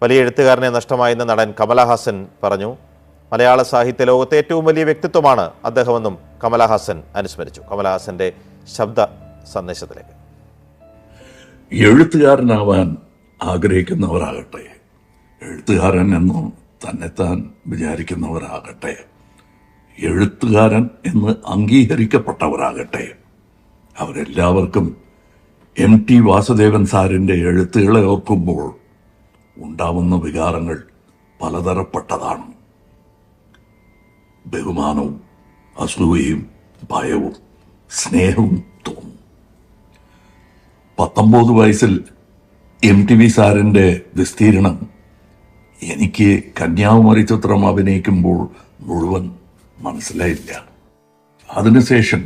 വലിയ എഴുത്തുകാരനെ നഷ്ടമായെന്ന് നടൻ കമലഹാസൻ പറഞ്ഞു. മലയാള സാഹിത്യ ലോകത്തെ ഏറ്റവും വലിയ വ്യക്തിത്വമാണ് അദ്ദേഹമെന്നും കമലഹാസൻ അനുസ്മരിച്ചു. കമലഹാസന്റെ ശബ്ദ സന്ദേശത്തിലേക്ക്. എഴുത്തുകാരനാവാൻ ആഗ്രഹിക്കുന്നവരാകട്ടെ, എഴുത്തുകാരൻ എന്നും തന്നെത്താൻ വിചാരിക്കുന്നവരാകട്ടെ, എഴുത്തുകാരൻ എന്ന് അംഗീകരിക്കപ്പെട്ടവരാകട്ടെ, അവരെല്ലാവർക്കും MT വാസുദേവൻ സാറിൻ്റെ എഴുത്തുകളെ ഓർക്കുമ്പോൾ ഉണ്ടാവുന്ന വികാരങ്ങൾ പലതരപ്പെട്ടതാണ്. ബഹുമാനവും അസൂയയും ഭയവും സ്നേഹവും തോന്നും. 19 വയസ്സിൽ MTV സാറിൻ്റെ വിസ്തീർണം എനിക്ക് കന്യാകുമാരി ചിത്രം അഭിനയിക്കുമ്പോൾ മുഴുവൻ മനസ്സിലായില്ല. അതിനുശേഷം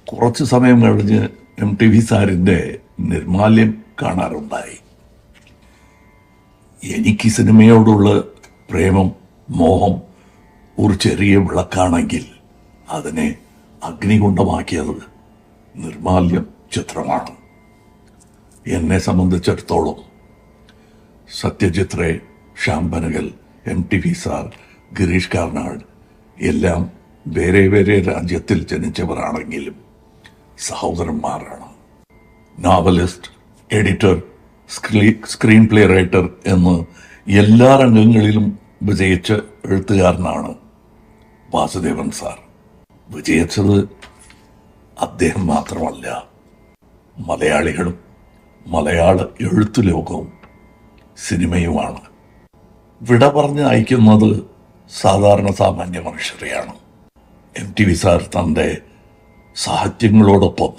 കുറച്ച് സമയം കഴിഞ്ഞ് MTV സാറിൻ്റെ നിർമാല്യം കാണാറുണ്ടായി. എനിക്ക് സിനിമയോടുള്ള പ്രേമം, മോഹം ഒരു ചെറിയ വിളക്കാണെങ്കിൽ അതിനെ അഗ്നികുണ്ഡമാക്കിയത് നിർമാല്യം ചിത്രമാണ്. എന്നെ സംബന്ധിച്ചിടത്തോളം സത്യജിത് റേ, ശ്യാം ബനഗൽ, MTV സാർ, ഗിരീഷ് കാർനാഡ് എല്ലാം വേറെ വേറെ രാജ്യത്തിൽ ജനിച്ചവരാണെങ്കിലും സഹോദരന്മാരാണ്. Novelist, editor, screenplay writer എന്ന് എല്ലാ രംഗങ്ങളിലും വിജയിച്ച എഴുത്തുകാരനാണ് വാസുദേവൻ സാർ. വിജയിച്ചത് അദ്ദേഹം മാത്രമല്ല, മലയാളികളും മലയാള എഴുത്തു ലോകവും സിനിമയുമാണ്. വിട പറഞ്ഞ് അയക്കുന്നത് സാധാരണ സാമാന്യ മനുഷ്യരെയാണ്. MTV സാർ തൻ്റെ സാഹിത്യങ്ങളോടൊപ്പം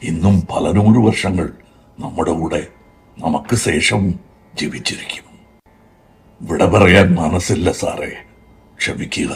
ഇന്നും പല 100 വർഷങ്ങൾ നമ്മുടെ കൂടെ നമുക്ക് ശേഷവും ജീവിച്ചിരിക്കും. വിട പറയാൻ മനസ്സില്ല സാറേ, ക്ഷമിക്കുക.